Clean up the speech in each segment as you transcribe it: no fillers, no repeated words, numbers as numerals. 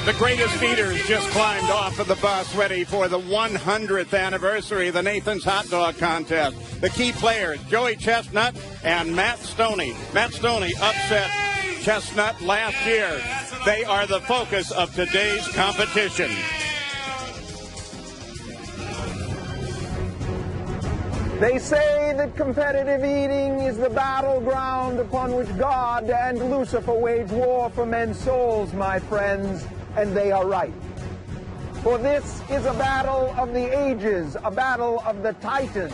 The greatest eaters just climbed off of the bus ready for the 100th anniversary of the Nathan's Hot Dog Contest. The key players, Joey Chestnut and Matt Stoney. Matt Stoney upset Chestnut last year. They are the focus of today's competition. They say that competitive eating is the battleground upon which God and Lucifer wage war for men's souls, my friends, and they are right. For this is a battle of the ages, a battle of the titans.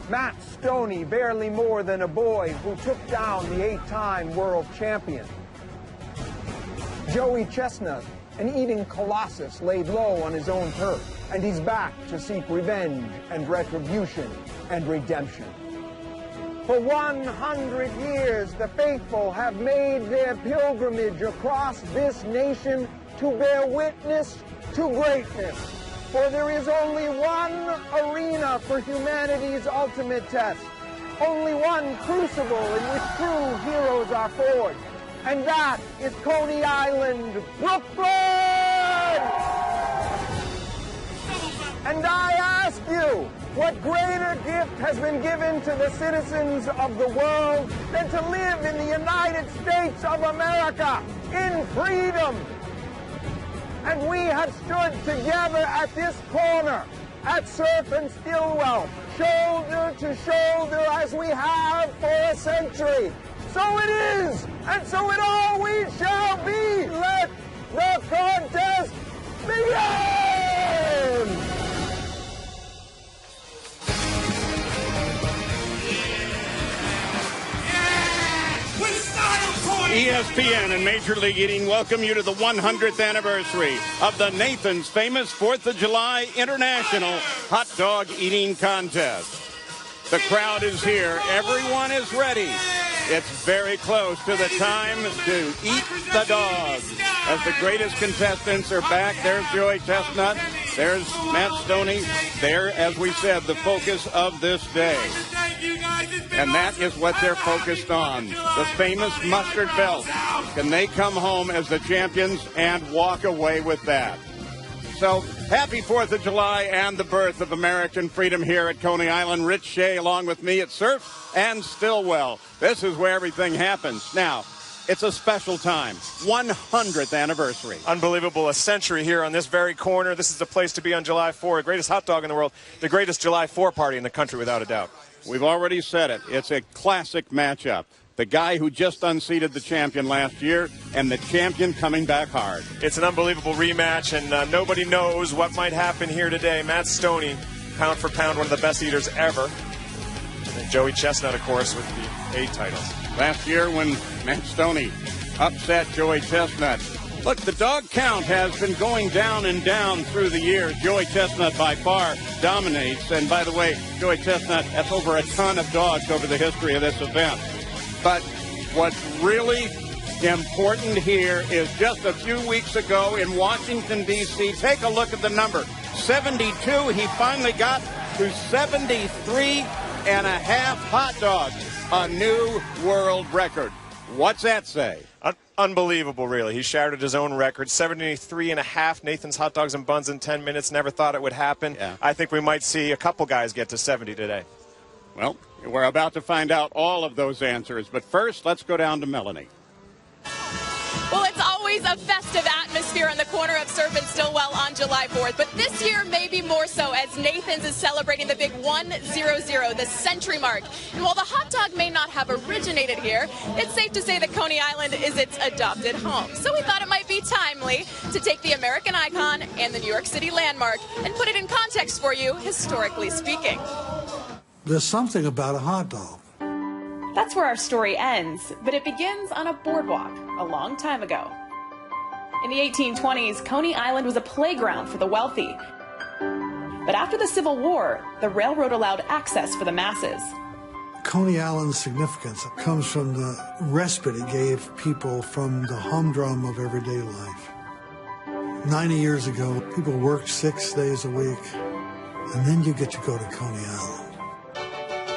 Matt Stoney, barely more than a boy, who took down the 8-time world champion. Joey Chestnut, an eating colossus laid low on his own turf, and he's back to seek revenge and retribution and redemption. For 100 years, the faithful have made their pilgrimage across this nation to bear witness to greatness. For there is only one arena for humanity's ultimate test, only one crucible in which true heroes are forged, and that is Coney Island, Brooklyn! And I ask you, what greater gift has been given to the citizens of the world than to live in the United States of America in freedom? And we have stood together at this corner, at Surf and Stillwell, shoulder to shoulder as we have for a century. So it is, and so it always shall be. Let the contest begin! ESPN and Major League Eating welcome you to the 100th anniversary of the Nathan's famous 4th of July International Hot Dog Eating Contest. The crowd is here. Everyone is ready. It's very close to the time to eat the dog. As the greatest contestants are back, there's Joey Chestnut, there's Matt Stoney. They're, as we said, the focus of this day. And that is what they're focused on, the famous mustard belt. Can they come home as the champions and walk away with that? So, happy 4th of July and the birth of American freedom here at Coney Island. Rich Shea along with me at Surf and Stillwell. This is where everything happens. Now, it's a special time, 100th anniversary. Unbelievable, a century here on this very corner. This is the place to be on July 4, the greatest hot dog in the world, the greatest July 4 party in the country, without a doubt. We've already said it. It's a classic matchup. The guy who just unseated the champion last year and the champion coming back hard. It's an unbelievable rematch, and nobody knows what might happen here today. Matt Stoney, pound for pound, one of the best eaters ever. And then Joey Chestnut, of course, with the 8 titles. Last year when Matt Stoney upset Joey Chestnut. Look, the dog count has been going down and down through the years. Joey Chestnut by far dominates. And by the way, Joey Chestnut, that's over a ton of dogs over the history of this event. But what's really important here is just a few weeks ago in Washington, D.C., take a look at the number. 72, he finally got to 73 and a half hot dogs, a new world record. What's that say? Unbelievable, really. He shattered his own record, 73 and a half Nathan's hot dogs and buns in 10 minutes. Never thought it would happen. Yeah. I think we might see a couple guys get to 70 today. Well, we're about to find out all of those answers. But first, let's go down to Melanie. Well, it's always a festive atmosphere in the corner of Surf and Stillwell on July 4th. But this year, maybe more so, as Nathan's is celebrating the big 100, the century mark. And while the hot dog may not have originated here, it's safe to say that Coney Island is its adopted home. So we thought it might be timely to take the American icon and the New York City landmark and put it in context for you, historically speaking. There's something about a hot dog. That's where our story ends, but it begins on a boardwalk a long time ago. In the 1820s, Coney Island was a playground for the wealthy. But after the Civil War, the railroad allowed access for the masses. Coney Island's significance comes from the respite it gave people from the humdrum of everyday life. 90 years ago, people worked 6 days a week, and then you get to go to Coney Island.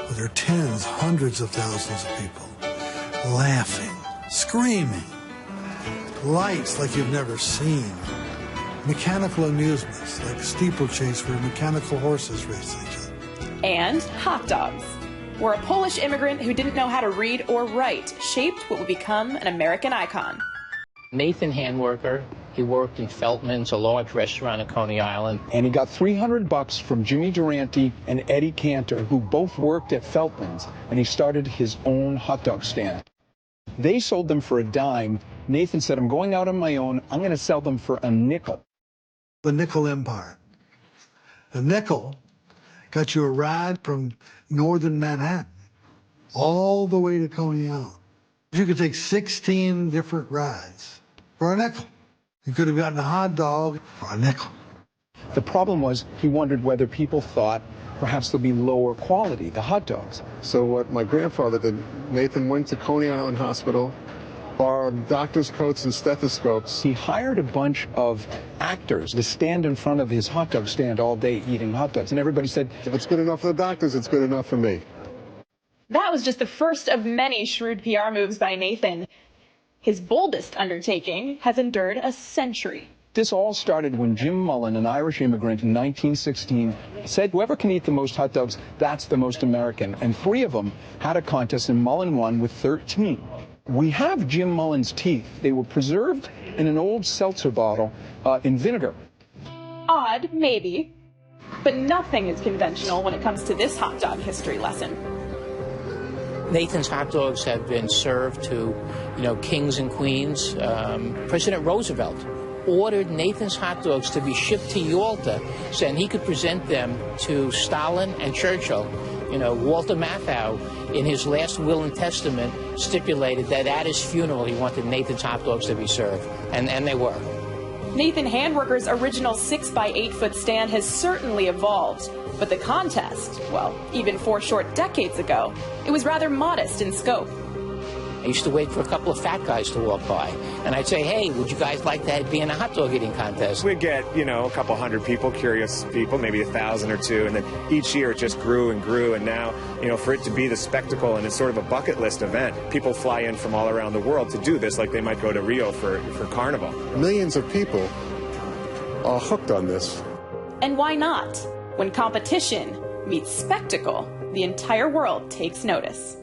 Well, there are tens, hundreds of thousands of people laughing, screaming, lights like you've never seen, mechanical amusements like steeplechase where mechanical horses race each other, and hot dogs, where a Polish immigrant who didn't know how to read or write shaped what would become an American icon. Nathan Handworker, he worked in Feltman's, a large restaurant in Coney Island. And he got $300 from Jimmy Durante and Eddie Cantor, who both worked at Feltman's, and he started his own hot dog stand. They sold them for a dime. Nathan said, I'm going out on my own. I'm going to sell them for a nickel. The nickel empire. A nickel got you a ride from northern Manhattan all the way to Coney Island. You could take 16 different rides for a nickel. You could have gotten a hot dog for a nickel. The problem was he wondered whether people thought perhaps they'll be lower quality, the hot dogs. So what my grandfather did, Nathan went to Coney Island Hospital, borrowed doctor's coats and stethoscopes. He hired a bunch of actors to stand in front of his hot dog stand all day eating hot dogs. And everybody said, If it's good enough for the doctors, it's good enough for me. That was just the first of many shrewd PR moves by Nathan. His boldest undertaking has endured a century. This all started when Jim Mullen, an Irish immigrant in 1916, said, whoever can eat the most hot dogs, that's the most American. And 3 of them had a contest, and Mullen won with 13. We have Jim Mullen's teeth. They were preserved in an old seltzer bottle in vinegar. Odd, maybe, but nothing is conventional when it comes to this hot dog history lesson. Nathan's hot dogs have been served to, kings and queens. President Roosevelt ordered Nathan's hot dogs to be shipped to Yalta, saying he could present them to Stalin and Churchill. Walter Matthau, in his last will and testament, stipulated that at his funeral he wanted Nathan's hot dogs to be served, and they were. Nathan Handworker's original 6-by-8-foot stand has certainly evolved, but the contest, well, even 4 short decades ago, it was rather modest in scope. I used to wait for a couple of fat guys to walk by, and I'd say, hey, would you guys like to be in a hot dog eating contest? We'd get, a couple hundred people, curious people, maybe 1,000 or 2, and then each year it just grew and grew, and now, for it to be the spectacle and it's sort of a bucket list event, people fly in from all around the world to do this, like they might go to Rio for Carnival. Millions of people are hooked on this. And why not? When competition meets spectacle, the entire world takes notice.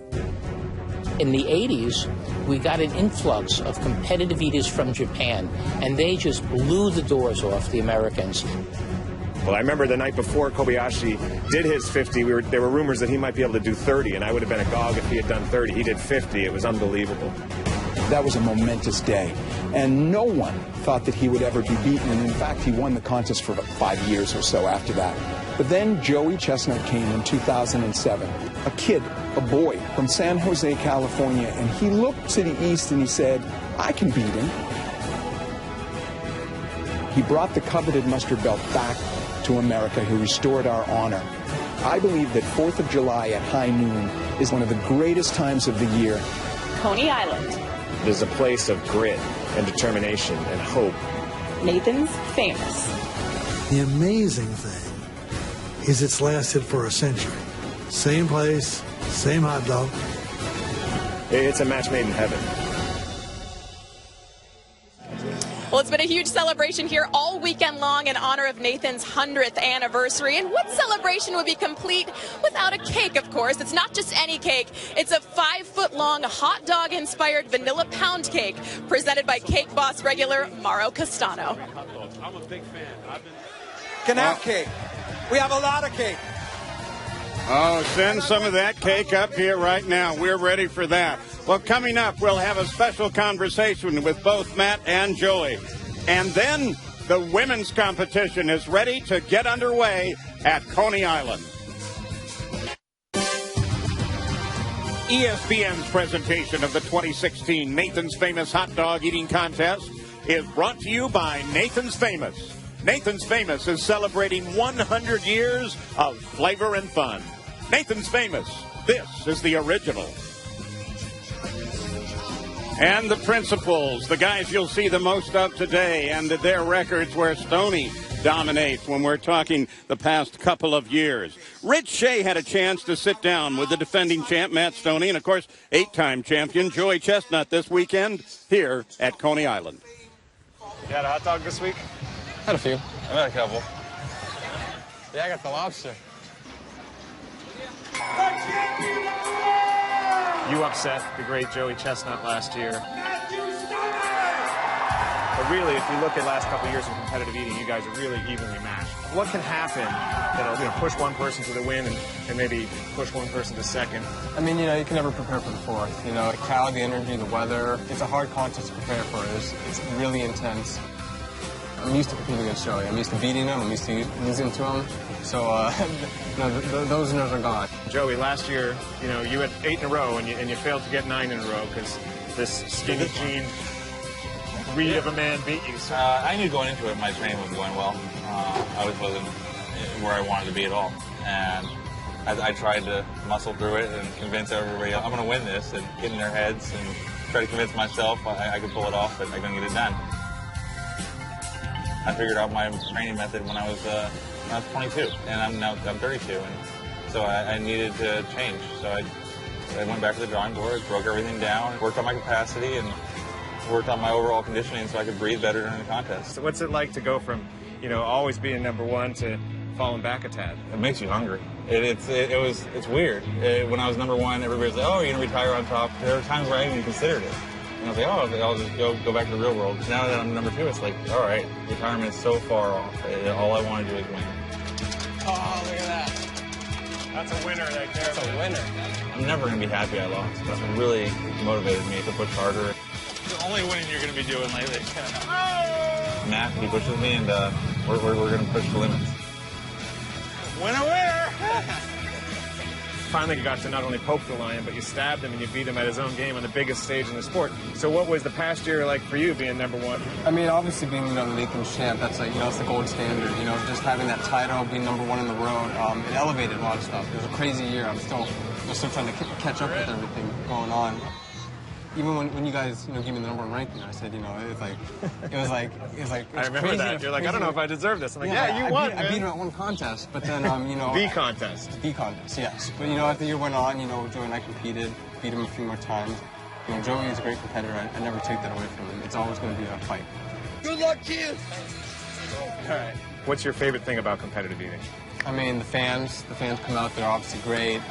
In the 80s, we got an influx of competitive eaters from Japan, and they just blew the doors off the Americans. Well, I remember the night before Kobayashi did his 50, there were rumors that he might be able to do 30, and I would have been agog if he had done 30. He did 50. It was unbelievable. That was a momentous day, and no one thought that he would ever be beaten, and in fact, he won the contest for about 5 years or so after that. But then Joey Chestnut came in 2007, a kid, a boy from San Jose, California, and he looked to the east and he said, I can beat him. He brought the coveted mustard belt back to America. He restored our honor. I believe that 4th of July at high noon is one of the greatest times of the year. Coney Island. It is a place of grit and determination and hope. Nathan's famous. The amazing thing is it's lasted for a century. Same place, same hot dog. It's a match made in heaven. Well, it's been a huge celebration here all weekend long in honor of Nathan's 100th anniversary. And what celebration would be complete without a cake, of course? It's not just any cake. It's a 5-foot-long hot dog-inspired vanilla pound cake presented by Cake Boss regular Mauro Castano. I'm a big fan. Can have cake. We have a lot of cake. Oh, send some of that cake up here right now. We're ready for that. Well, coming up, we'll have a special conversation with both Matt and Joey. And then the women's competition is ready to get underway at Coney Island. ESPN's presentation of the 2016 Nathan's Famous Hot Dog Eating Contest is brought to you by Nathan's Famous. Nathan's Famous is celebrating 100 years of flavor and fun. Nathan's Famous. This is the original. And the principals, the guys you'll see the most of today, and their records where Stoney dominates when we're talking the past couple of years. Rich Shea had a chance to sit down with the defending champ, Matt Stoney, and, of course, 8-time champion Joey Chestnut this weekend here at Coney Island. You had a hot dog this week? Had a few. I had a couple. Yeah, I got the lobster. You upset the great Joey Chestnut last year. But really, if you look at last couple of years of competitive eating, you guys are really evenly matched. What can happen that'll push one person to the win and maybe push one person to second? I mean, you can never prepare for the fourth. The crowd, the energy, the weather. It's a hard contest to prepare for. It's really intense. I'm used to competing against Joey. I'm used to beating him. I'm used to losing to him. So, those nerves are gone. Joey, last year, you had 8 in a row, and you failed to get 9 in a row because this skinny jean breed of a man beat you. So. I knew going into it my training wasn't going well. I wasn't where I wanted to be at all. And I tried to muscle through it and convince everybody I'm going to win this and get in their heads and try to convince myself I could pull it off, but I couldn't get it done. I figured out my training method when I was 22, and I'm 32, and so I needed to change. So I went back to the drawing board, broke everything down, worked on my capacity, and worked on my overall conditioning so I could breathe better during the contest. So what's it like to go from, always being number one to falling back a tad? It makes you hungry. It's weird. When I was number one, everybody was like, "Oh, you're gonna retire on top." There were times where I even considered it. And I was like, "Oh, I'll just go back to the real world." Now that I'm number 2, it's like, all right, retirement is so far off. All I want to do is win. Oh, look at that. That's a winner right there. That's a winner. I'm never going to be happy I lost. That's what really motivated me to push harder. The only winning you're going to be doing lately. Matt, he pushes me, and we're going to push the limits. Winner! Finally got to not only poke the lion, but you stabbed him and you beat him at his own game on the biggest stage in the sport. So what was the past year like for you being number one? I mean, obviously being the Nathan's champ, that's like, it's the gold standard. Just having that title, being number one in the road, it elevated a lot of stuff. It was a crazy year. I'm still trying to catch up with everything going on. Even when you guys, give me the number 1 ranking, I said, it was like. I remember that. You're like, I don't know if I deserve this. I'm like, yeah, you won. I beat him at one contest, but then, The contest. The contest, yes. But, as the year went on, Joey and I competed, beat him a few more times. Joey is a great competitor. I never take that away from him. It's always going to be a fight. Good luck, kids. All right. What's your favorite thing about competitive eating? I mean, the fans. The fans come out. They're obviously great.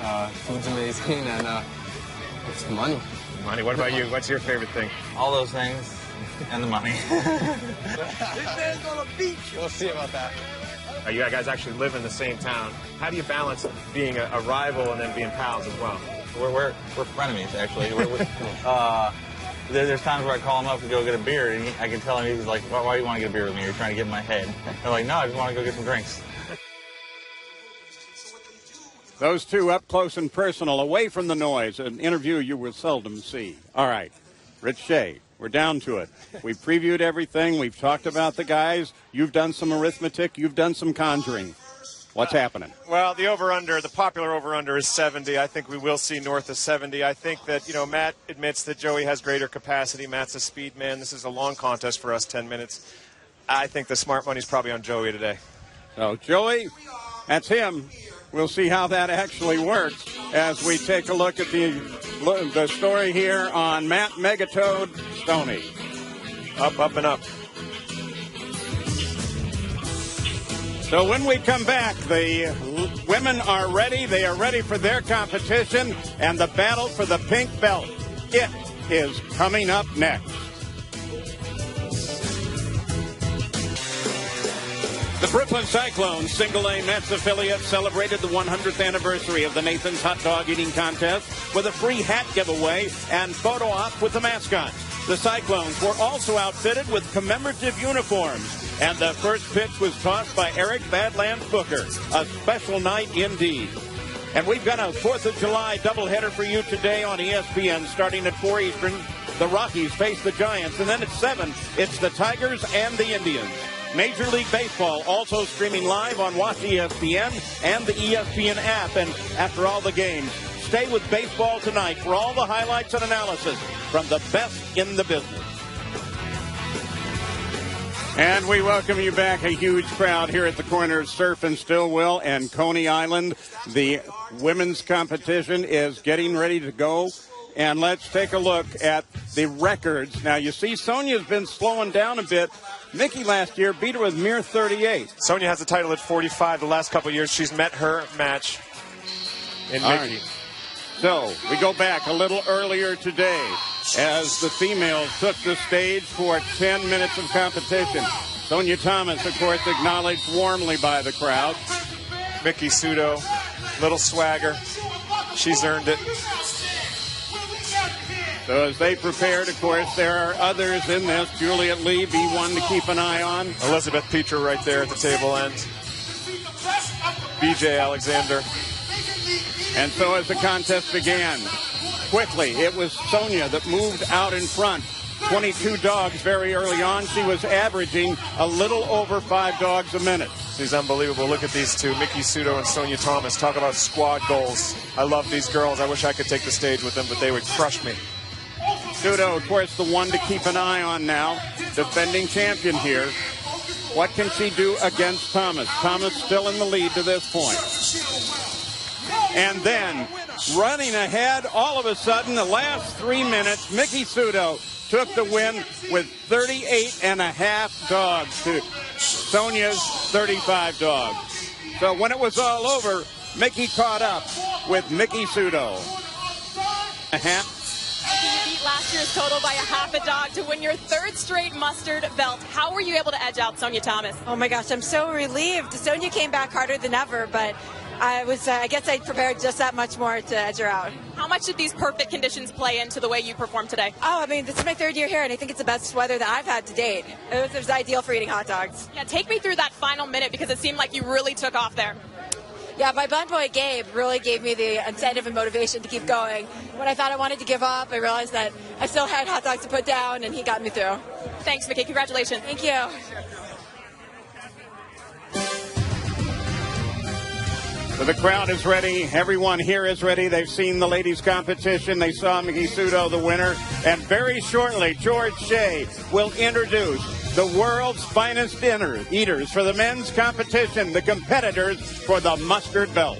Food's amazing, and it's the money. Money. What about you? What's your favorite thing? All those things, and the money. This man's gonna beat you. We'll see about that. You guys actually live in the same town. How do you balance being a rival and then being pals as well? We're frenemies, actually. There's times where I call him up to go get a beer, and I can tell him, he's like, why do you want to get a beer with me? You're trying to get in my head. I'm like, no, I just want to go get some drinks. Those two up close and personal, away from the noise, an interview you will seldom see. All right, Rich Shea, we're down to it. We previewed everything. We've talked about the guys. You've done some arithmetic. You've done some conjuring. What's happening? Well, the popular over-under is 70. I think we will see north of 70. I think that, Matt admits that Joey has greater capacity. Matt's a speed man. This is a long contest for us, 10 minutes. I think the smart money's probably on Joey today. So, Joey, that's him. We'll see how that actually works as we take a look at the story here on Matt Megatoad Stoney. Up, up, and up. So when we come back, the women are ready. They are ready for their competition and the battle for the pink belt. It is coming up next. The Brooklyn Cyclones, single-A Mets affiliate, celebrated the 100th anniversary of the Nathan's Hot Dog Eating Contest with a free hat giveaway and photo op with the mascot. The Cyclones were also outfitted with commemorative uniforms, and the first pitch was tossed by Eric Badlands Booker. A special night indeed. And we've got a 4th of July doubleheader for you today on ESPN starting at 4 Eastern. The Rockies face the Giants, and then at 7, it's the Tigers and the Indians. Major League Baseball also streaming live on Watch ESPN and the ESPN app. And after all the games, stay with Baseball Tonight for all the highlights and analysis from the best in the business. And we welcome you back. A huge crowd here at the corner of Surf and Stillwell and Coney Island. The women's competition is getting ready to go. And let's take a look at the records. Now, you see Sonia's been slowing down a bit. Mickey last year beat her with mere 38. Sonia has the title at 45. The last couple of years, she's met her match in Mickey. Right. So, we go back a little earlier today as the females took the stage for 10 minutes of competition. Sonia Thomas, of course, acknowledged warmly by the crowd. Mickey Sudo, little swagger. She's earned it. So as they prepared, of course, there are others in this. Juliet Lee, be one to keep an eye on. Elizabeth Petra right there at the table end. BJ Alexander. And so as the contest began, quickly, it was Sonia that moved out in front. 22 dogs very early on. She was averaging a little over 5 dogs a minute. She's unbelievable. Look at these two, Mickey Sudo and Sonia Thomas. Talk about squad goals. I love these girls. I wish I could take the stage with them, but they would crush me. Sudo, of course, the one to keep an eye on now. Defending champion here. What can she do against Thomas? Thomas still in the lead to this point. And then, running ahead, all of a sudden, the last 3 minutes, Mickey Sudo took the win with 38.5 dogs to Sonia's 35 dogs. So when it was all over, Mickey caught up with Mickey Sudo. You beat last year's total by a half a dog to win your 3rd straight mustard belt. How were you able to edge out Sonia Thomas? Oh my gosh, I'm so relieved. Sonia came back harder than ever, but I guess I prepared just that much more to edge her out. How much did these perfect conditions play into the way you performed today? Oh, I mean, this is my 3rd year here, and I think it's the best weather that I've had to date. It was ideal for eating hot dogs. Yeah, take me through that final minute because it seemed like you really took off there. Yeah, my bun boy Gabe really gave me the incentive and motivation to keep going. When I thought I wanted to give up, I realized that I still had hot dogs to put down, and he got me through. Thanks, Mickey. Congratulations. Thank you. So the crowd is ready. Everyone here is ready. They've seen the ladies' competition. They saw Mickey Sudo, the winner. And very shortly, George Shea will introduce the world's finest eaters for the men's competition, the competitors for the mustard belt.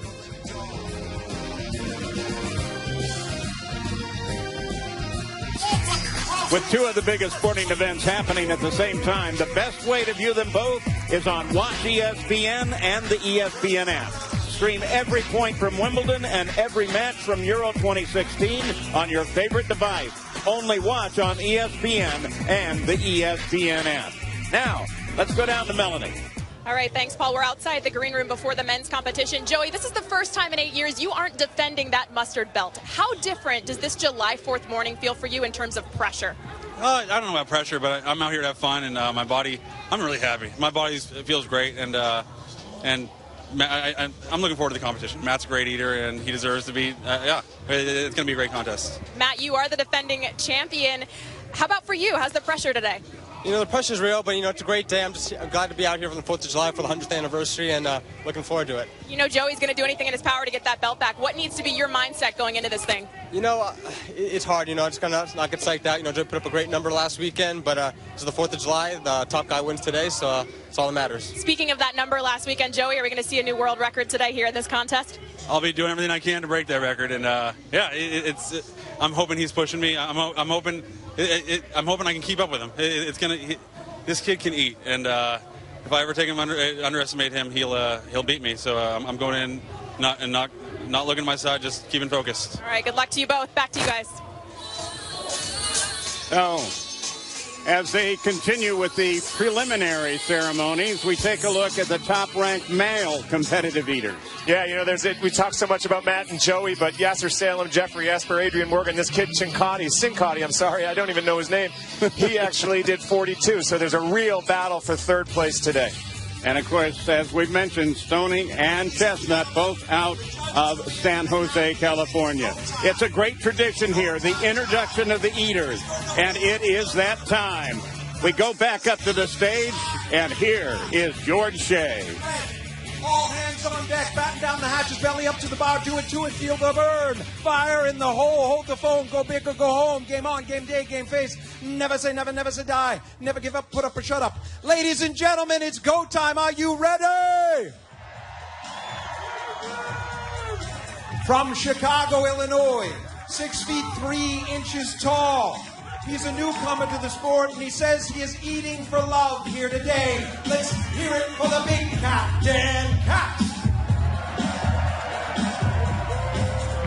With 2 of the biggest sporting events happening at the same time, the best way to view them both is on Watch ESPN and the ESPN app. Stream every point from Wimbledon and every match from Euro 2016 on your favorite device. Only watch on ESPN and the ESPN app. Now, let's go down to Melanie. All right, thanks, Paul. We're outside the green room before the men's competition. Joey, this is the first time in 8 years you aren't defending that mustard belt. How different does this July 4th morning feel for you in terms of pressure? I don't know about pressure, but I'm out here to have fun, and my body, I'm really happy. My body feels great, and I'm looking forward to the competition. Matt's a great eater, and he deserves to be, it's going to be a great contest. Matt, you are the defending champion. How about for you? How's the pressure today? You know, the pressure's real, but, you know, it's a great day. I'm glad to be out here for the 4th of July for the 100th anniversary, and looking forward to it. You know Joey's going to do anything in his power to get that belt back. What needs to be your mindset going into this thing? You know, it's hard, you know, just going to not get psyched out. You know, Joey put up a great number last weekend, but it's the 4th of July. The top guy wins today, so it's all that matters. Speaking of that number last weekend, Joey, are we going to see a new world record today here in this contest? I'll be doing everything I can to break that record, and I'm hoping he's pushing me. I'm hoping I can keep up with him. This kid can eat, and if I ever underestimate him, he'll beat me. So I'm going in not looking to my side, just keeping focused. All right, good luck to you both. Back to you guys. Oh. As they continue with the preliminary ceremonies, we take a look at the top-ranked male competitive eaters. Yeah, you know, we talk so much about Matt and Joey, but Yasser Salem, Jeffrey Esper, Adrian Morgan, this kid Sincotti, I'm sorry, I don't even know his name. He actually did 42, so there's a real battle for 3rd place today. And, of course, as we've mentioned, Stoney and Chestnut both out of San Jose, California. It's a great tradition here, the introduction of the eaters. And it is that time. We go back up to the stage, and here is George Shea. All hands on deck, batten down the hatches, belly up to the bow, do it, feel the burn. Fire in the hole, hold the phone, go big or go home. Game on, game day, game face. Never say never, never say die. Never give up, put up or shut up. Ladies and gentlemen, it's go time. Are you ready? From Chicago, Illinois, 6 feet 3 inches tall. He's a newcomer to the sport, and he says he is eating for love here today. Let's hear it for the big cat, Dan Cat.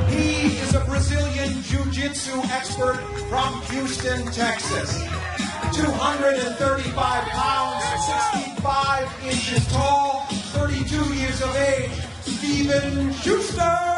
He is a Brazilian jiu-jitsu expert from Houston, Texas. 235 pounds, 6 feet 5 inches tall, 32 years of age, Steven Schuster.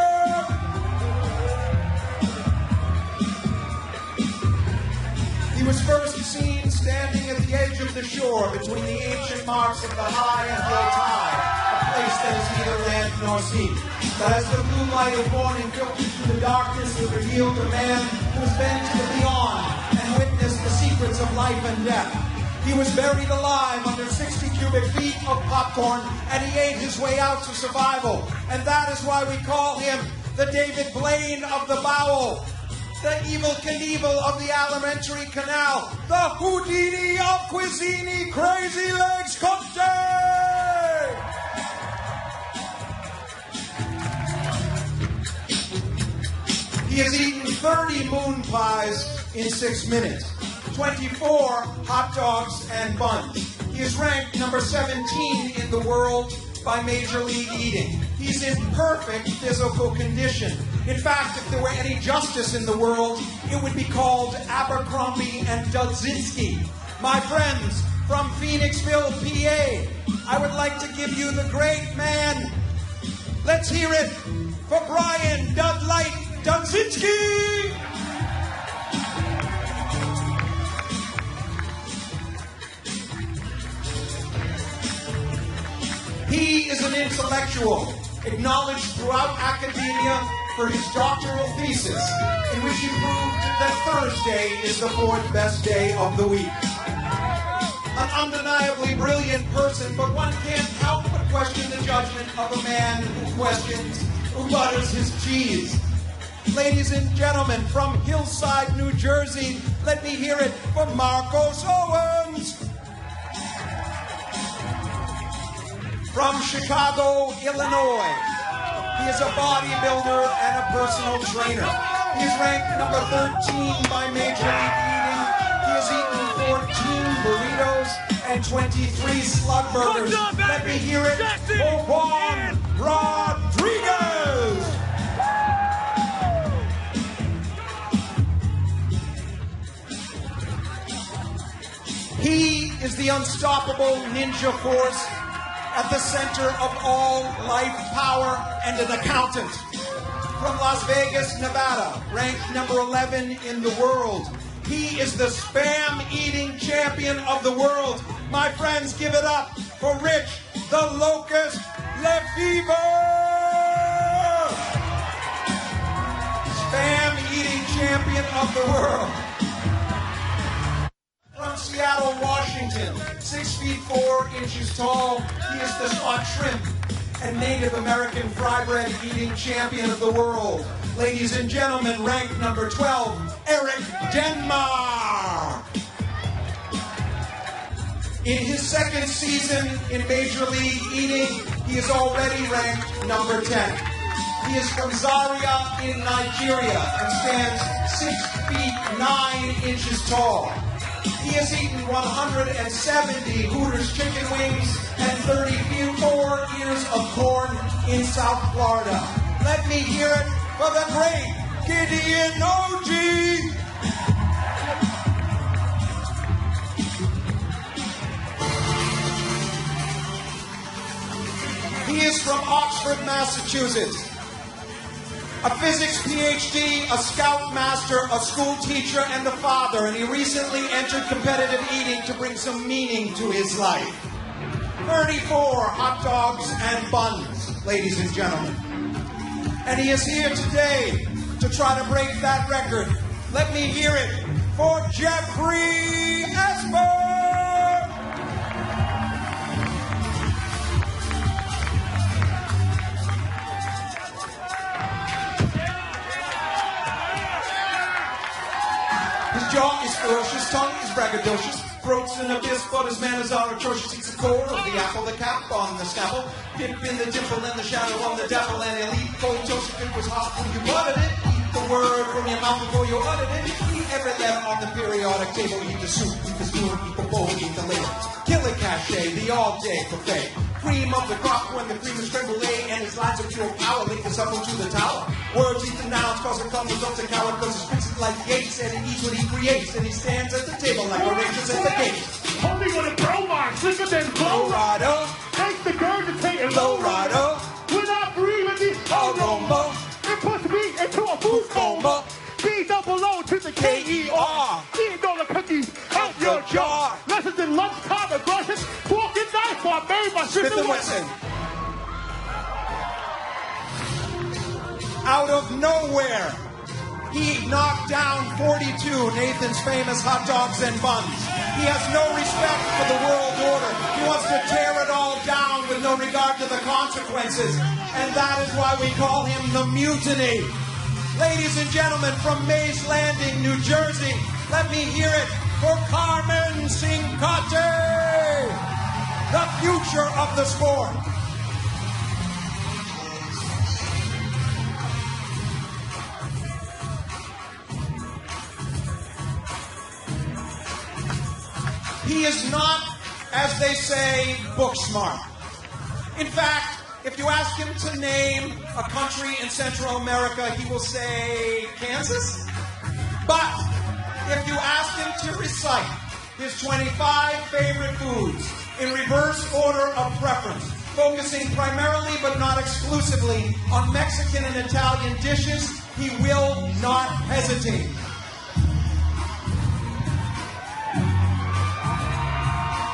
He was first seen standing at the edge of the shore between the ancient marks of the high and low tide, a place that is neither land nor sea. But as the blue light of morning filtered through the darkness, it revealed a man who has been to the beyond and witnessed the secrets of life and death. He was buried alive under 60 cubic feet of popcorn, and he ate his way out to survival. And that is why we call him the David Blaine of the bowel, the Evel Knievel of the alimentary canal, the Houdini of Cuisine, Crazy Legs Conte! He has eaten 30 moon pies in 6 minutes, 24 hot dogs and buns. He is ranked number 17 in the world by Major League Eating. He's in perfect physical condition. In fact, if there were any justice in the world, it would be called Abercrombie and Dudzinski. My friends, from Phoenixville, PA, I would like to give you the great man. Let's hear it for Brian Dudlight Dudzinski! He is an intellectual, acknowledged throughout academia for his doctoral thesis, in which he proved that Thursday is the 4th best day of the week. An undeniably brilliant person, but one can't help but question the judgment of a man who butters his cheese. Ladies and gentlemen, from Hillside, New Jersey, let me hear it for Marcos Owens. From Chicago, Illinois, he is a bodybuilder and a personal trainer. He is ranked number 13 by Major League Eating. He has eaten 14 burritos and 23 slug burgers. Let me hear it for Juan Rodriguez. He is the unstoppable ninja force at the center of all life, power, and an accountant. From Las Vegas, Nevada, ranked number 11 in the world. He is the spam-eating champion of the world. My friends, give it up for Rich the Locust Lefevre! Spam-eating champion of the world. From Seattle, Washington, 6 feet 4 inches tall, he is the spot shrimp and Native American fry bread eating champion of the world. Ladies and gentlemen, ranked number 12, Eric Denmark. In his second season in Major League Eating, he is already ranked number 10. He is from Zaria in Nigeria and stands 6 feet 9 inches tall. He has eaten 170 Hooters chicken wings and 34 ears of corn in South Florida. Let me hear it for the great Gideon Oji. He is from Oxford, Massachusetts. A physics PhD, a scout master, a school teacher, and a father, and he recently entered competitive eating to bring some meaning to his life. 34 hot dogs and buns, ladies and gentlemen. And he is here today to try to break that record. Let me hear it for Jeffrey Esper! ferocious, tongue is braggadocious, throat's an abyss, but his manners are atrocious. He's the core of the apple, the cap on the scalpel, dip in the dimple and the shadow on the devil, and elite cold toast if it was hot when you buttered it. Eat the word from your mouth before you uttered it. Eat every letter on the periodic table. Eat the soup, eat the spoon, eat the bowl, eat the label. Killer cachet, the all-day buffet. Cream of the crop when the cream is creme brulee, and his lines of pure power link us up into the tower. Words eat the nouns, cause it comes up to coward, cause he spits it like Yates, and he eats what he creates, and he stands at the table like a rangers at the gate. Homie with a pro mark, slicker than blow rider. Takes the girl to take a low rider. When I breathe with the aroma, it puts me into a food coma. B-double-O to the K-E-R. Eating all the cookies out your jar. Lessons in lunchtime aggression. Fork and knife while I made my Smith & Wesson. Out of nowhere, he knocked down 42 Nathan's famous hot dogs and buns. He has no respect for the world order. He wants to tear it all down with no regard to the consequences. And that is why we call him the Mutiny. Ladies and gentlemen, from Mays Landing, New Jersey, let me hear it for Carmen Cincate, the future of the sport. He is not, as they say, book smart. In fact, if you ask him to name a country in Central America, he will say Kansas. But if you ask him to recite his 25 favorite foods in reverse order of preference, focusing primarily but not exclusively on Mexican and Italian dishes, he will not hesitate.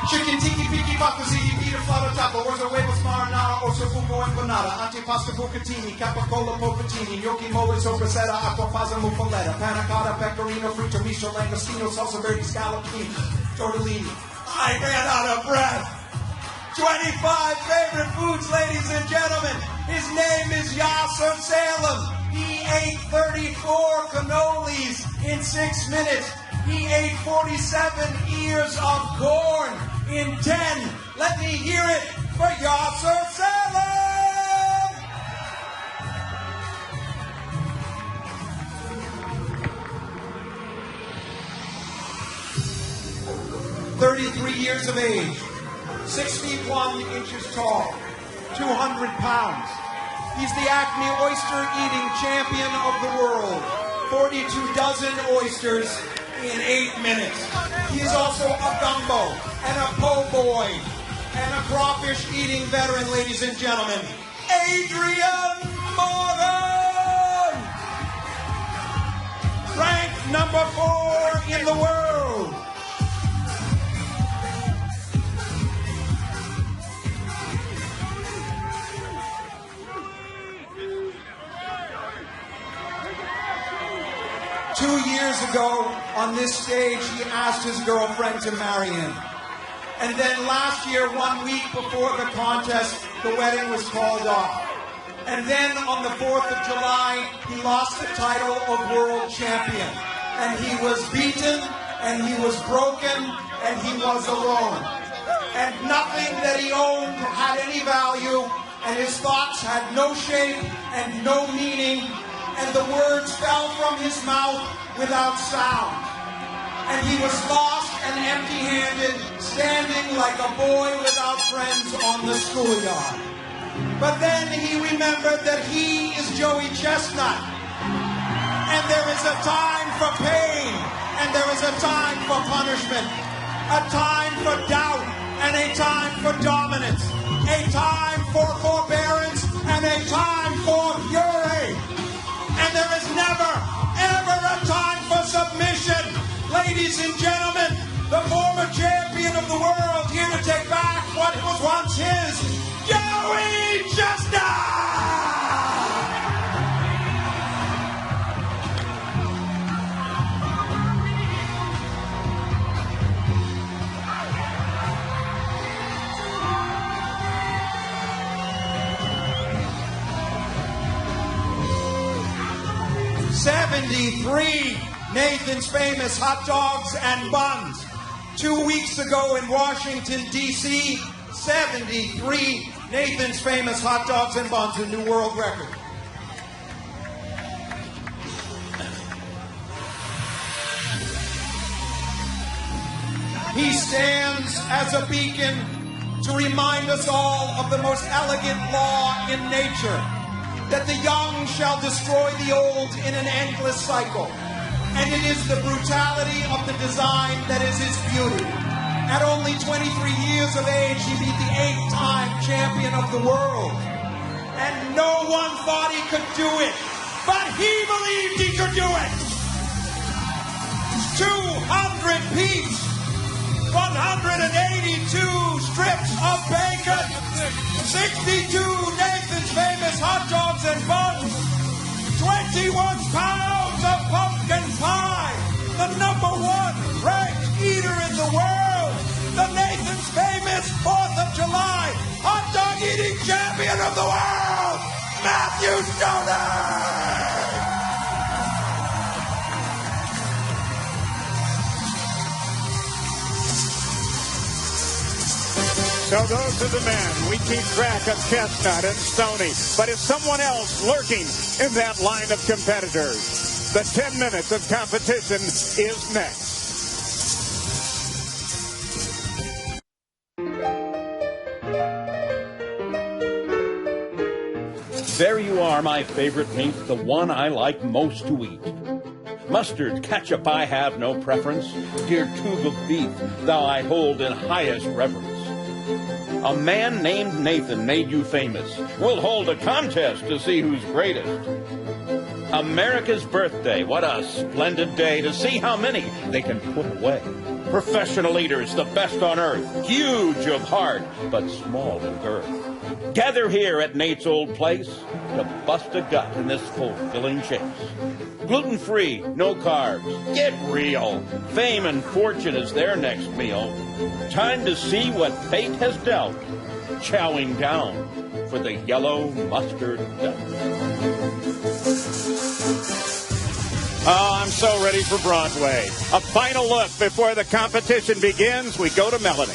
Chicken tiki piki bakuziki pita flauta taco, orzo huevos marinara, orzo fumo empanada, antipasta bucatini, capicola popatini, gnocchi mole sopressata, aquafazza muffaletta, panna cotta, pecorino, frutta, miso, langostino, salsa verde, scallopini, tortellini. I ran out of breath. 25 favorite foods, ladies and gentlemen. His name is Yasser Salem. He ate 34 cannolis in 6 minutes. He ate 47 ears of corn in 10. Let me hear it for Yasser Salem! 33 years of age, 6 feet 1 inches tall, 200 pounds. He's the Acme oyster eating champion of the world. 42 dozen oysters in 8 minutes. He is also a gumbo and a po' boy and a crawfish eating veteran, ladies and gentlemen, Adrian Morgan! Ranked number 4 in the world. Two years ago, on this stage, he asked his girlfriend to marry him. And then last year, 1 week before the contest, the wedding was called off. And then on the 4th of July, he lost the title of world champion. And he was beaten, and he was broken, and he was alone. And nothing that he owned had any value, and his thoughts had no shape and no meaning, and the words fell from his mouth without sound. And he was lost and empty-handed, standing like a boy without friends on the schoolyard. But then he remembered that he is Joey Chestnut. And there is a time for pain, and there is a time for punishment, a time for doubt, and a time for dominance, a time for forbearance, and a time for fury. And there is never, ever a time for submission. Ladies and gentlemen, the former champion of the world, here to take back what was once his, Joey Chestnut! 73 Nathan's Famous Hot Dogs and Buns. 2 weeks ago in Washington, D.C., 73 Nathan's Famous Hot Dogs and Buns, a new world record. He stands as a beacon to remind us all of the most elegant law in nature, that the young shall destroy the old in an endless cycle. And it is the brutality of the design that is his beauty. At only 23 years of age, he beat the 8-time champion of the world. And no one thought he could do it, but he believed he could do it. 200 peeps. 182 strips of bacon, 62 Nathan's Famous Hot Dogs and Buns, 21 pounds of pumpkin pie, the #1 ranked eater in the world, the Nathan's Famous 4th of July hot dog eating champion of the world, Matthew Stoner! So those are the men. We keep track of Chestnut and Stoney, but is someone else lurking in that line of competitors? The 10 minutes of competition is next. There you are, my favorite meat, the one I like most to eat. Mustard, ketchup, I have no preference. Dear tube of beef, thou I hold in highest reverence. A man named Nathan made you famous. We'll hold a contest to see who's greatest. America's birthday, what a splendid day to see how many they can put away. Professional eaters, the best on earth, huge of heart, but small in girth. Gather here at Nate's old place to bust a gut in this fulfilling chase. Gluten-free, no carbs, get real. Fame and fortune is their next meal. Time to see what fate has dealt, chowing down for the yellow mustard belt. Oh, I'm so ready for Broadway. A final look before the competition begins. We go to Melanie.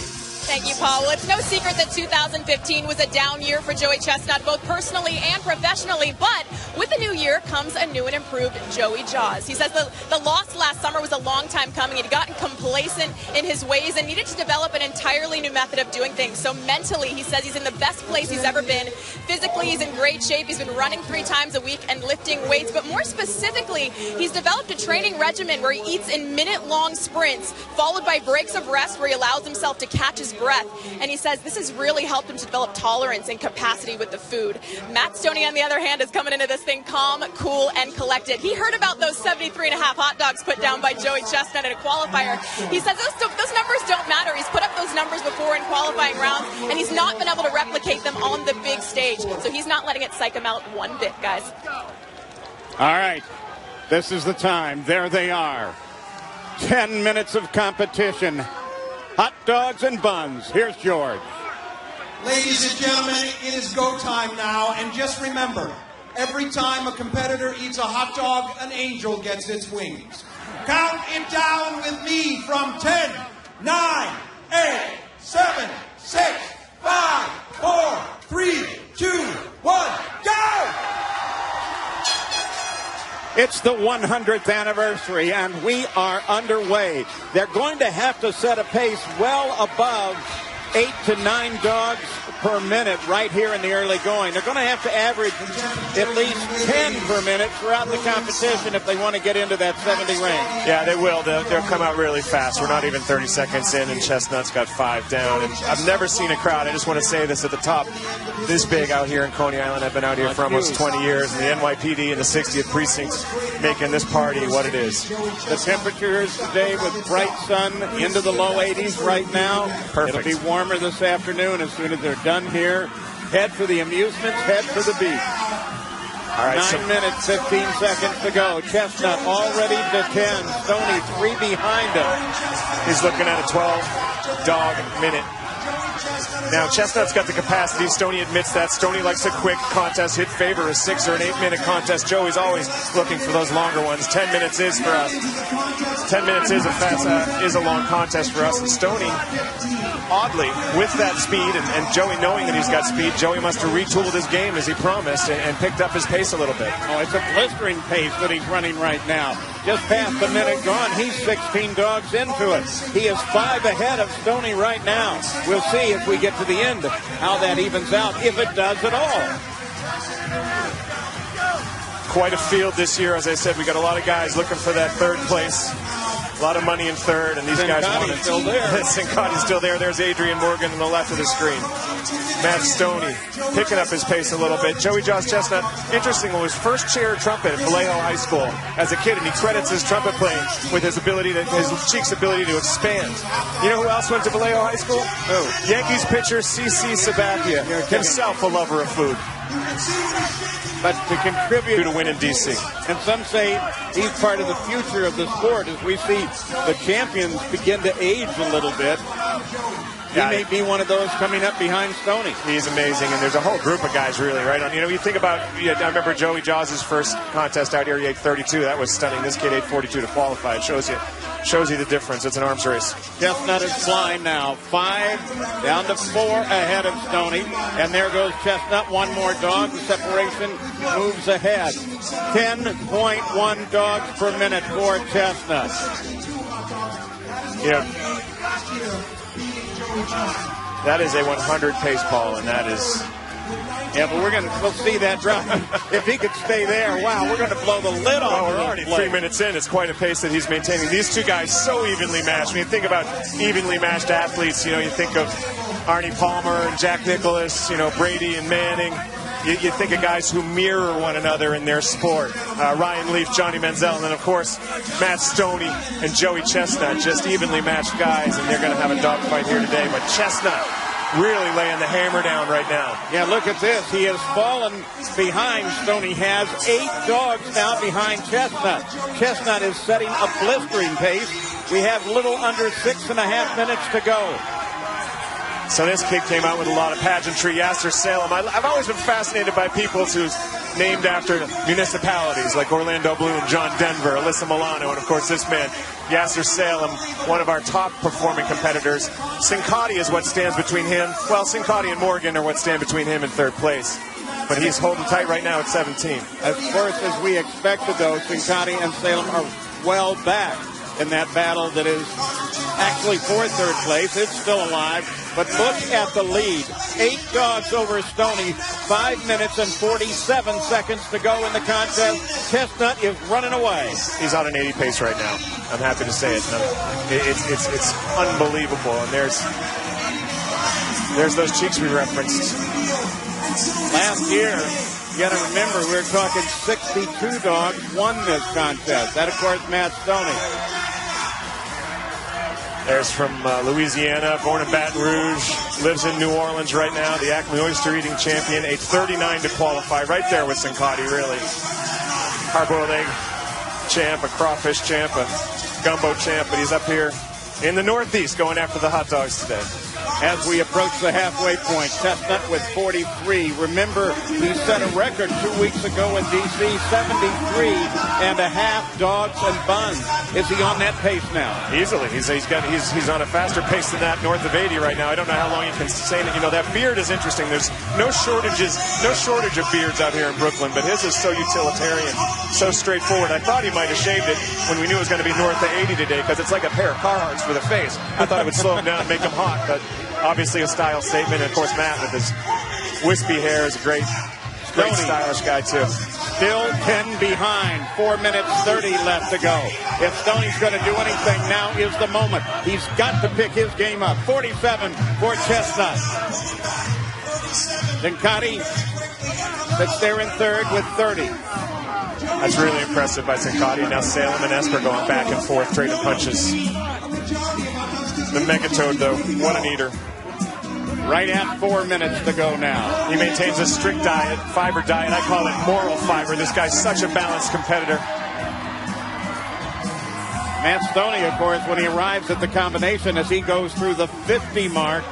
Thank you, Paul. Well, it's no secret that 2015 was a down year for Joey Chestnut, both personally and professionally. But with the new year comes a new and improved Joey Jaws. He says the loss last summer was a long time coming. He'd gotten complacent in his ways and needed to develop an entirely new method of doing things. So mentally, he says he's in the best place he's ever been. Physically, he's in great shape. He's been running 3 times a week and lifting weights. But more specifically, he's developed a training regimen where he eats in minute-long sprints, followed by breaks of rest where he allows himself to catch his breath. And he says this has really helped him to develop tolerance and capacity with the food. Matt Stoney, on the other hand, is coming into this thing calm, cool, and collected. He heard about those 73.5 hot dogs put down by Joey Chestnut at a qualifier. He says those numbers don't matter. He's put up those numbers before in qualifying rounds, and he's not been able to replicate them on the big stage. So he's not letting it psych him out one bit, guys. All right. This is the time. There they are. 10 minutes of competition. Hot dogs and buns. Here's George. Ladies and gentlemen, it is go time now. And just remember, every time a competitor eats a hot dog, an angel gets its wings. Count it down with me from 10, 9, 8, 7, 6, 5, 4, 3, 2, 1, go! It's the 100th anniversary, and we are underway. They're going to have to set a pace well above 8 to 9 dogs per minute right here in the early going. They're going to have to average at least 10 per minute throughout the competition if they want to get into that 70 range. Yeah, they will. They'll come out really fast. We're not even 30 seconds in, and Chestnut's got 5 down. And I've never seen a crowd. I just want to say this at the top. This big out here in Coney Island. I've been out here for almost 20 years. And the NYPD and the 60th Precinct making this party what it is. The temperatures today with bright sun into the low 80s right now. Perfect. It'll be warmer this afternoon as soon as they're done here. Head for the amusements, head for the beach. All right, 9 minutes, 15 seconds to go. Chestnut already to 10. Stoney 3 behind him. He's looking at a 12-dog minute. Now, Chestnut's got the capacity. Stoney admits that. Stoney likes a quick contest. Hit favor a 6 or an 8-minute contest. Joey's always looking for those longer ones. 10 minutes is for us. 10 minutes is a long contest for us. And Stoney, oddly, with that speed, and Joey knowing that he's got speed, Joey must have retooled his game as he promised and picked up his pace a little bit. Oh, it's a blistering pace that he's running right now. Just past the minute gone, he's 16 dogs into it. He is 5 ahead of Stoney right now. We'll see if we get to the end how that evens out, if it does at all. Quite a field this year. As I said, we got a lot of guys looking for that third place. A lot of money in third, and these guys want it. Still there. Sincotti's still there. There's Adrian Morgan on the left of the screen. Matt Stoney picking up his pace a little bit. Joey Jaws Chestnut, interesting, was first chair trumpet at Vallejo High School as a kid, and he credits his trumpet playing with his cheek's ability to expand. You know who else went to Vallejo High School? Who? Yankees pitcher C.C. Sabathia, himself a lover of food. But to contribute to win in D.C. And some say he's part of the future of the sport as we see the champions begin to age a little bit. He may be one of those coming up behind Stoney. He's amazing, and there's a whole group of guys really right on. You know, you think about, I remember Joey Jaws' first contest out here, he ate 32. That was stunning. This kid ate 42 to qualify. It shows you the difference. It's an arms race. Chestnut is flying now. 5 down to 4 ahead of Stoney. And there goes Chestnut. One more dog. The separation moves ahead. 10.1 dogs per minute for Chestnut. Yeah. That is a 100 pace ball, and that is... Yeah, but we'll see that drop. If he could stay there, wow, we're going to blow the lid off. We're already 3 minutes in. It's quite a pace that he's maintaining. These two guys so evenly matched. When you think about evenly matched athletes, you know, you think of Arnie Palmer and Jack Nicklaus, you know, Brady and Manning. You think of guys who mirror one another in their sport. Ryan Leaf, Johnny Manziel, and then, of course, Matt Stoney and Joey Chestnut, just evenly matched guys, and they're going to have a dogfight here today. But Chestnut really laying the hammer down right now. Yeah, look at this. He has fallen behind. Stoney has 8 dogs now behind Chestnut. Chestnut is setting a blistering pace. We have little under 6.5 minutes to go. So this kid came out with a lot of pageantry. Yasser Salem. I've always been fascinated by people who's named after municipalities like Orlando Bloom, John Denver, Alyssa Milano, and of course this man, Yasser Salem, one of our top performing competitors. Sincotti is what stands between him. Well, Sincotti and Morgan are what stand between him and third place. But he's holding tight right now at 17. As course as we expected, though, Sincotti and Salem are well back in that battle that is actually for third place. It's still alive. But look at the lead. 8 dogs over Stoney. 5 minutes and 47 seconds to go in the contest. Chestnut is running away. He's on an 80 pace right now. I'm happy to say it. It's unbelievable. And there's those cheeks we referenced. Last year, you got to remember, we were talking 62 dogs won this contest. That, of course, Matt Stoney. There's from Louisiana, born in Baton Rouge, lives in New Orleans right now, the Acme Oyster Eating Champion, age 39 to qualify, right there with Sincotti, really. Hard-boiled egg champ, a crawfish champ, a gumbo champ, but he's up here in the Northeast going after the hot dogs today. As we approach the halfway point, Chestnut with 43. Remember, he set a record 2 weeks ago in D.C., 73.5 dogs and buns. Is he on that pace now? Easily. He's on a faster pace than that, north of 80 right now. I don't know how long he can sustain it. You know, that beard is interesting. There's no shortage of beards out here in Brooklyn, but his is so utilitarian, so straightforward. I thought he might have shaved it when we knew it was going to be north of 80 today because it's like a pair of Carhartts for the face. I thought it would slow him down and make him hot, but obviously a style statement. And of course, Matt with his wispy hair is a great stylish guy too. Still 10 behind. 4 minutes 30 left to go. If Stoney's going to do anything, now is the moment. He's got to pick his game up. 47 for Chestnut. Sincotti sits there in third with 30. That's really impressive by Sincotti. Now Salem and Esper going back and forth, trading punches. The Megatoad, though, what an eater. Right at 4 minutes to go now. He maintains a strict diet, fiber diet. I call it moral fiber. This guy's such a balanced competitor. Matt Stoney, of course, when he arrives at the combination as he goes through the 50 mark,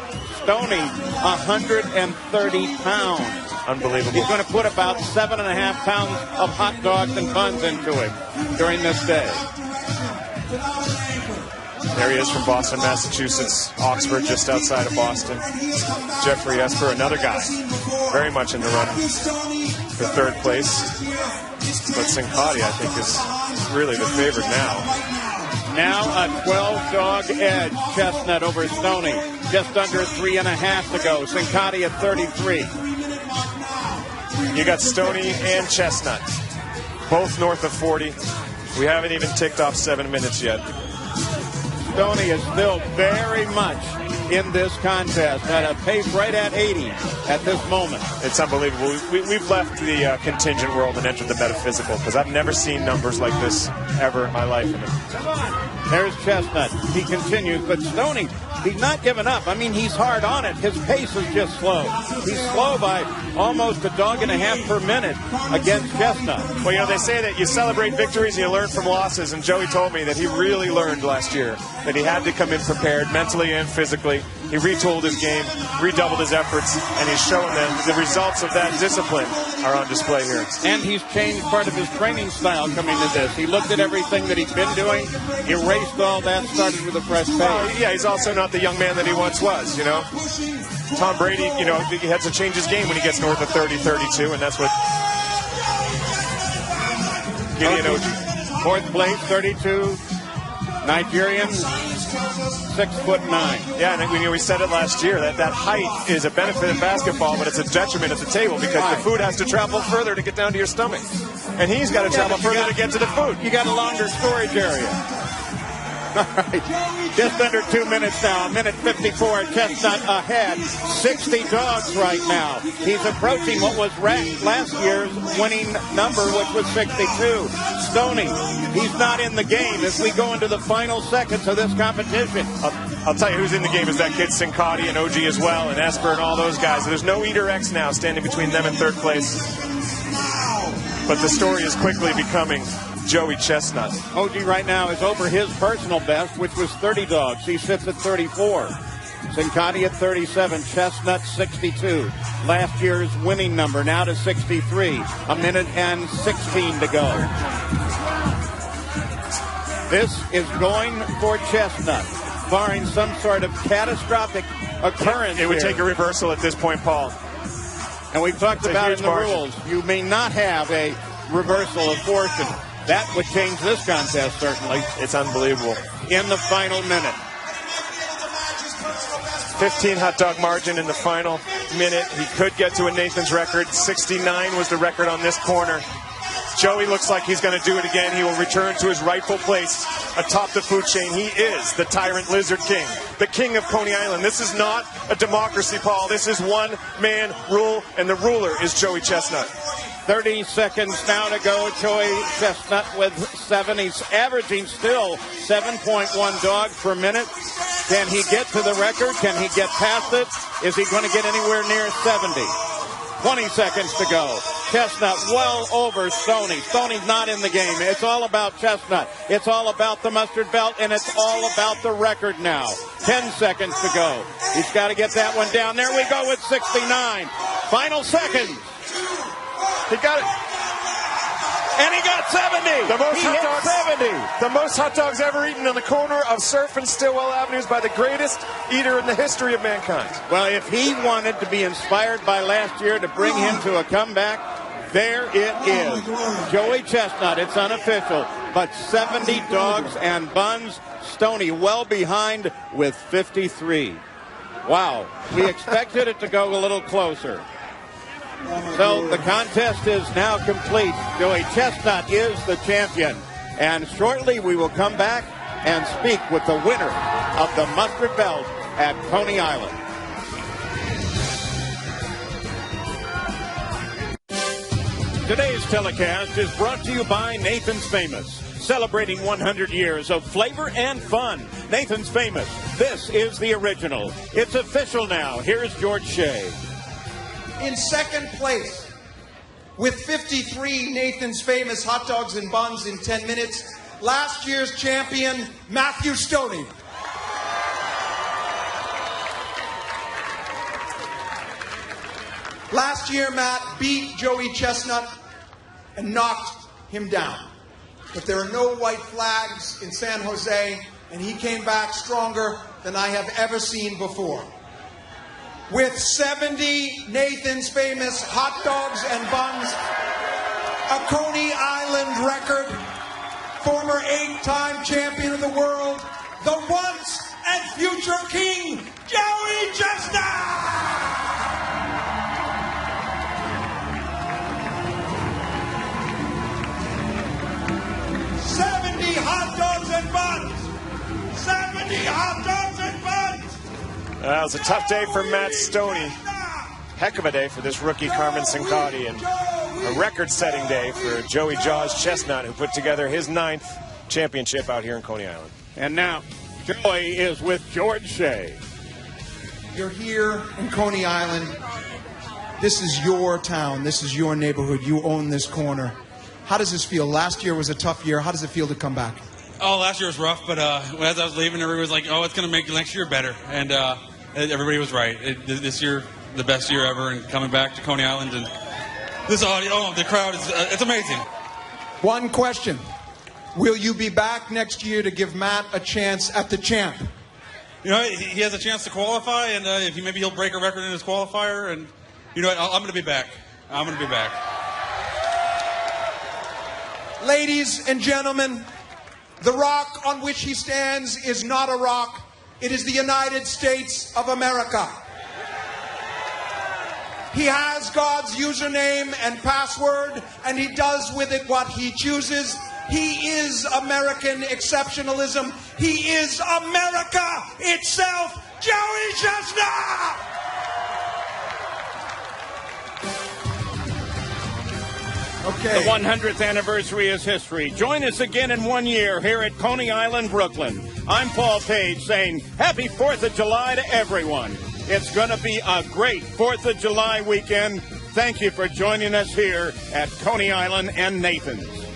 Stoney, 130 pounds. Unbelievable. He's going to put about 7.5 pounds of hot dogs and buns into him during this day. There he is from Boston, Massachusetts. Oxford, just outside of Boston. Jeffrey Esper, another guy, very much in the run for third place. But Sincati, I think, is really the favorite now. Now a 12-dog edge. Chestnut over Stoney. Just under 3.5 to go. Sincati at 33. You got Stoney and Chestnut, both north of 40. We haven't even ticked off 7 minutes yet. Stoney is still very much in this contest at a pace right at 80 at this moment. It's unbelievable. We've left the contingent world and entered the metaphysical, because I've never seen numbers like this ever in my life. There's Chestnut. He continues, but Stoney, he's not giving up. I mean, he's hard on it. His pace is just slow. He's slow by almost 1.5 dogs per minute against Chestnut. Well, you know, they say that you celebrate victories and you learn from losses, and Joey told me that he really learned last year that he had to come in prepared mentally and physically. He retooled his game, redoubled his efforts, and he's showing them the results of that discipline are on display here. And he's changed part of his training style coming to this. He looked at everything that he'd been doing, erased all that, started with a fresh pace. Yeah, he's also not the young man that he once was, you know. Tom Brady, you know, he has to change his game when he gets north of 30, 32, and that's what Gideon Oji. Fourth place, 32, Nigerian, 6'9". Yeah, and we said it last year that height is a benefit in basketball, but it's a detriment at the table because the food has to travel further to get down to your stomach. And he's got to travel further to get to the food. You got a longer storage area. All right, just under 2 minutes now, 1:54. Chestnut ahead, 60 dogs right now. He's approaching what was last year's winning number, which was 62. Stoney, he's not in the game as we go into the final seconds of this competition. I'll tell you who's in the game is that kid Sincati and OG as well, and Esper and all those guys. There's no Eater X now standing between them and third place. But the story is quickly becoming Joey Chestnut. OG right now is over his personal best, which was 30 dogs. He sits at 34. Sincati at 37. Chestnut 62. Last year's winning number now to 63. 1:16 to go. This is going for Chestnut, barring some sort of catastrophic occurrence. It would take a reversal at this point, Paul. And we've talked about in the rules, you may not have a reversal of fortune. That would change this contest, certainly. It's unbelievable. In the final minute. 15 hot dog margin in the final minute. He could get to a Nathan's record. 69 was the record on this corner. Joey looks like he's going to do it again. He will return to his rightful place atop the food chain. He is the Tyrant Lizard King, the king of Coney Island. This is not a democracy, Paul. This is one-man rule, and the ruler is Joey Chestnut. 30 seconds now to go. Joey Chestnut with 7. He's averaging still 7.1 dogs per minute. Can he get to the record? Can he get past it? Is he going to get anywhere near 70? 20 seconds to go. Chestnut well over Stoney. Stoney's not in the game. It's all about Chestnut. It's all about the mustard belt, and it's all about the record now. 10 seconds to go. He's got to get that one down. There we go with 69. Final seconds. He got it. And he got 70. The most he hit 70. The most hot dogs ever eaten on the corner of Surf and Stillwell Avenues by the greatest eater in the history of mankind. Well, if he wanted to be inspired by last year to bring him to a comeback, there it is. Joey Chestnut, it's unofficial, but 70 dogs and buns. Stoney well behind with 53. Wow. We expected it to go a little closer. So the contest is now complete. Joey Chestnut is the champion. And shortly we will come back and speak with the winner of the mustard belt at Coney Island. Today's telecast is brought to you by Nathan's Famous, celebrating 100 years of flavor and fun. Nathan's Famous, this is the original. It's official now. Here's George Shea. In second place, with 53 Nathan's Famous hot dogs and buns in 10 minutes, last year's champion, Matthew Stoney. Last year, Matt beat Joey Chestnut and knocked him down. But there are no white flags in San Jose, and he came back stronger than I have ever seen before. With 70 Nathan's famous hot dogs and buns, a Coney Island record, former 8-time champion of the world, the once and future king, Joey Chestnut! Hot dogs and buns! 70 hot dogs and buns! That was a tough day for Matt Stoney. Heck of a day for this rookie Carmen Cincotti, and a record-setting day for Joey Jaws Chestnut, who put together his 9th championship out here in Coney Island. And now, Joey is with George Shea. You're here in Coney Island. This is your town. This is your neighborhood. You own this corner. How does this feel? Last year was a tough year. How does it feel to come back? Oh, last year was rough, but as I was leaving, everybody was like, oh, it's going to make next year better. And everybody was right. This year, the best year ever, and coming back to Coney Island. And this audio, the crowd, it's amazing. One question. Will you be back next year to give Matt a chance at the champ? You know, he has a chance to qualify, and if maybe he'll break a record in his qualifier. And, you know what, I'm going to be back. I'm going to be back. Ladies and gentlemen, the rock on which he stands is not a rock. It is the United States of America. He has God's username and password, and he does with it what he chooses. He is American exceptionalism. He is America itself. Joey Chestnut! Okay. The 100th anniversary is history. Join us again in 1 year here at Coney Island, Brooklyn. I'm Paul Page saying happy 4th of July to everyone. It's going to be a great 4th of July weekend. Thank you for joining us here at Coney Island and Nathan's.